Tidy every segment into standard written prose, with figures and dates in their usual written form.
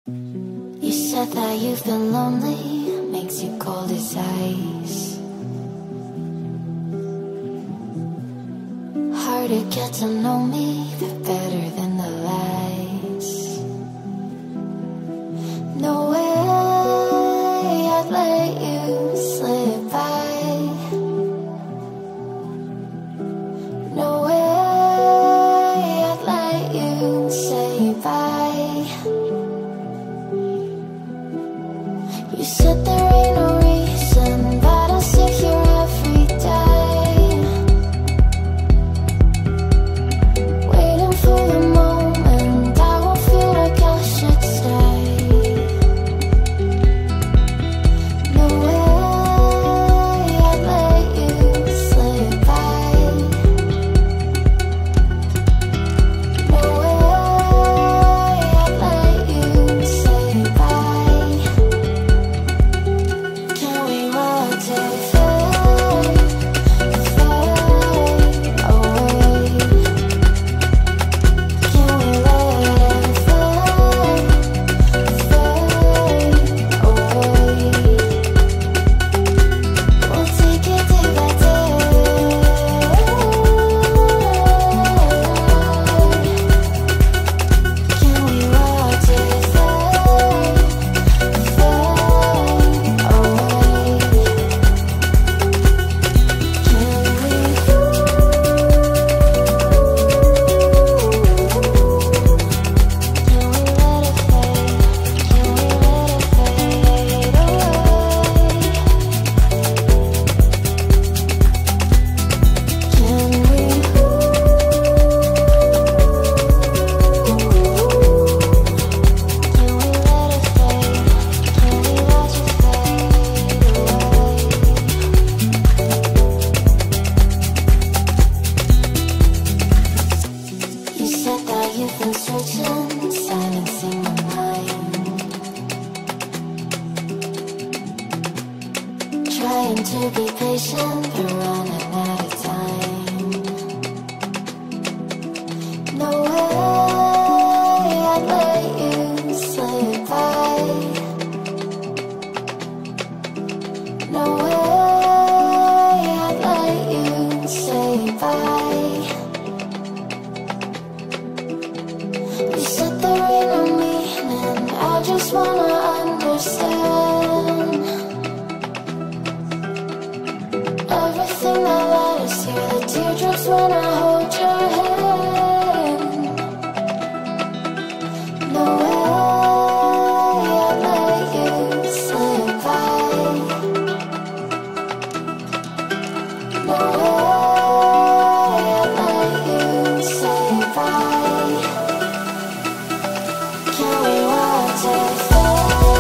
You said that you've been lonely, makes you cold as ice. Hard to get to know me, but better than the lies. No way I'd let you slip by. No way I'd let you say bye. You said there ain't no reason, but I'll sit here every day, waiting for the moment I won't feel like I should stay. No way I'd let you slip by. No way I'd let you say bye. Can we watch it fade, fade away? Can we let it fade, fade away? We'll take it day by day. Can we watch it fade, fade away? You said that you've been searching, silencing my mind, trying to be patient, but running out of time. No way I'd let you slip by. No way I'd let you say bye. You said there ain't no meaning, I just wanna understand everything that led us here, the teardrops when I hold your hand. No way I'd let you slip by. No way I'd let you say bye. Can we watch it fade?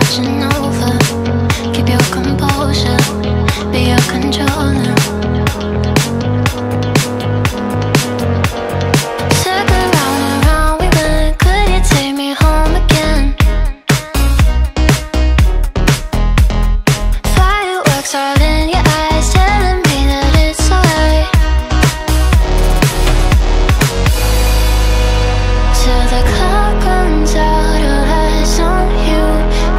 watching over. Keep your composure, be your controller. Circle round and round we went. Could you take me home again? Fireworks all in your eyes, telling me that it's alright. Till the clock runs out of eyes on you.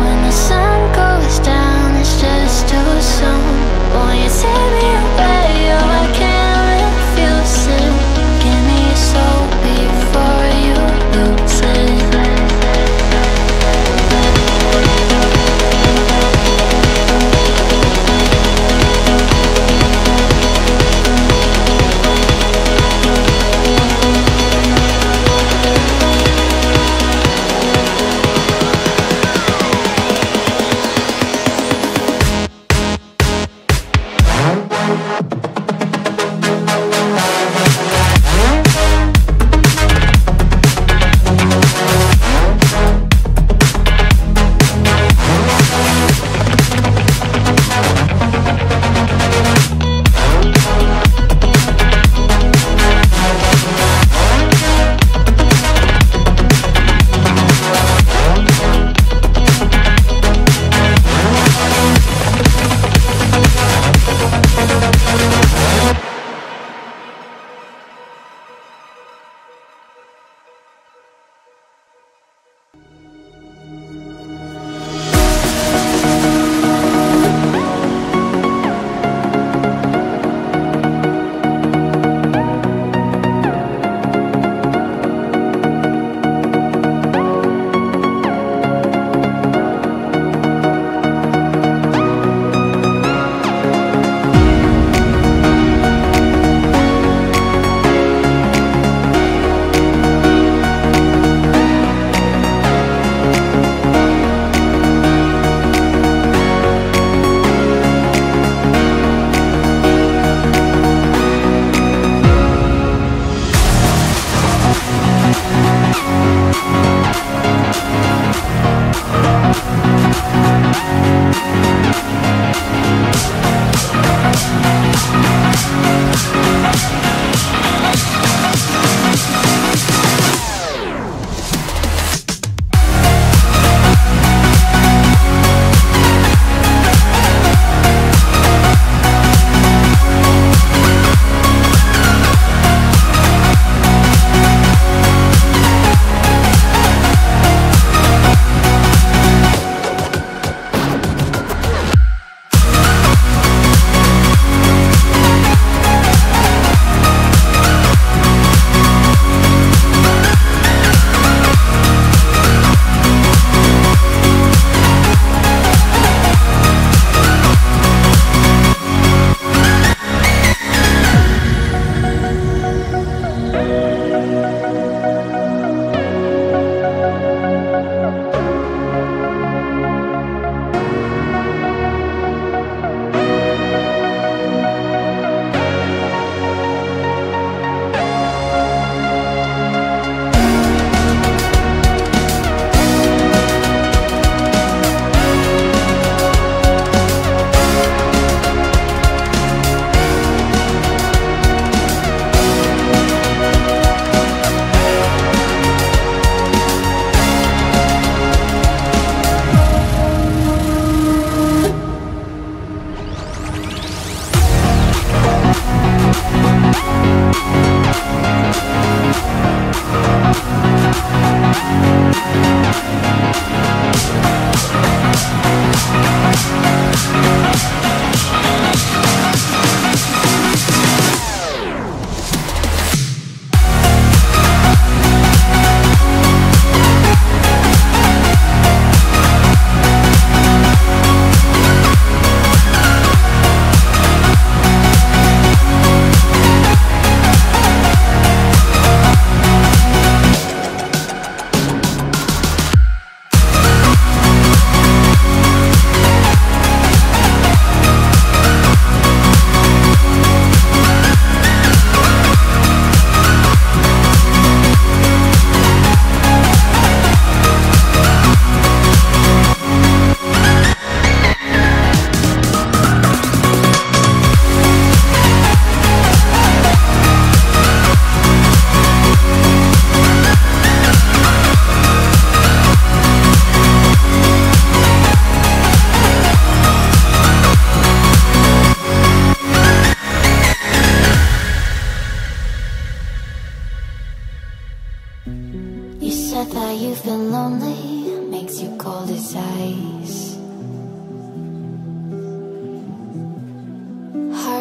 When the sun goes down, it's just too soon. Won't you take me away? Oh, I can't refuse it. Give me your soul before you lose it.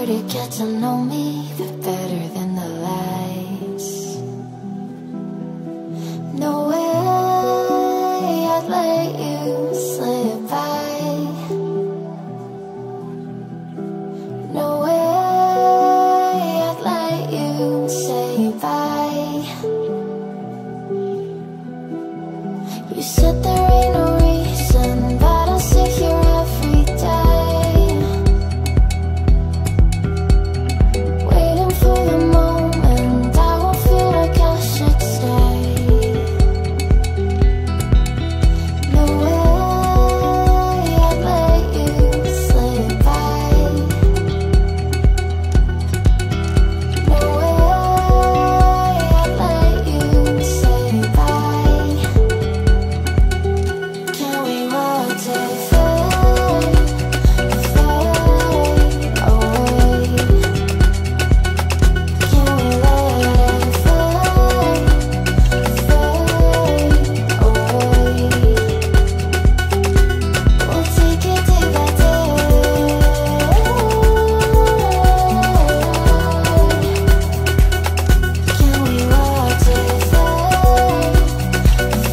to get to know me, the better than the lies. No way I'd let you slip by. No way I'd let you say bye. You said there ain't no reason, but I'll sit here every day, waiting for the moment I won't feel like I should stay. No way I'd let you slip by. No way I'd let you say bye. Can we watch it fade, fade away? Can we let it fade, fade away? We'll take it day by day. Can we watch it fade,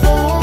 fade away?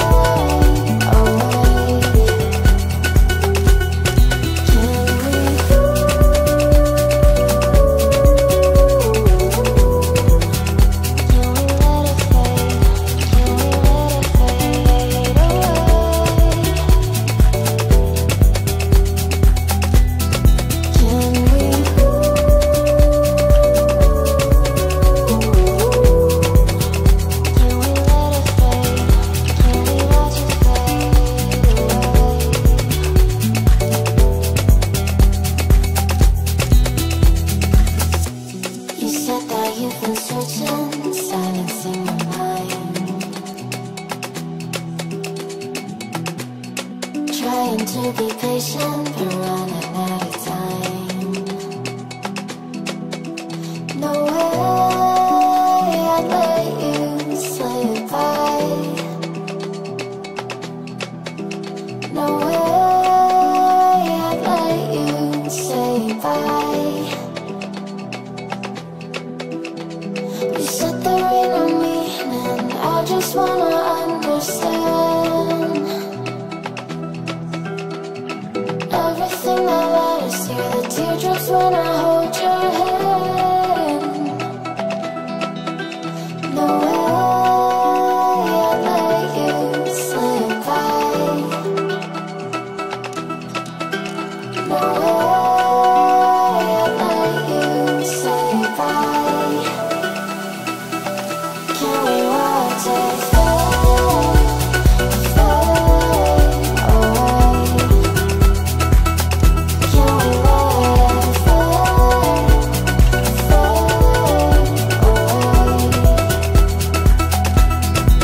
You said that you've been searching, silencing your mind, trying to be patient, but running out of time. No way I'd let you slip by. No way I'd let you say bye. You said there ain't no meaning, I just wanna understand everything that led us here, the teardrops when I hold your hand. No way I'd let you slip by. No way I'd let you say bye. Can we watch it fade, fade away? Can we let it fade, fade away?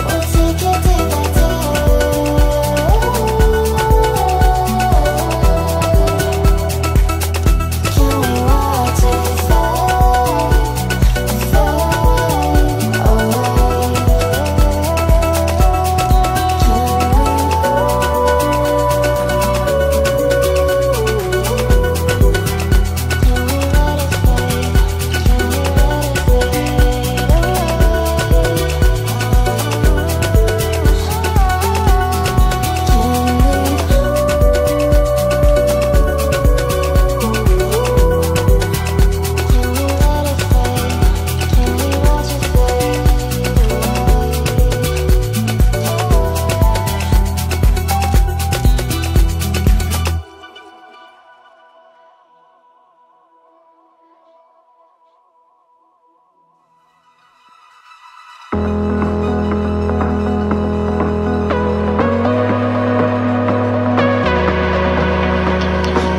We'll take it day by day. Can we watch it fade, fade away?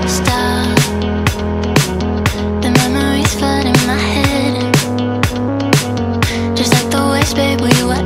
Stop. The memories flood in my head, just like the waves, babe, we were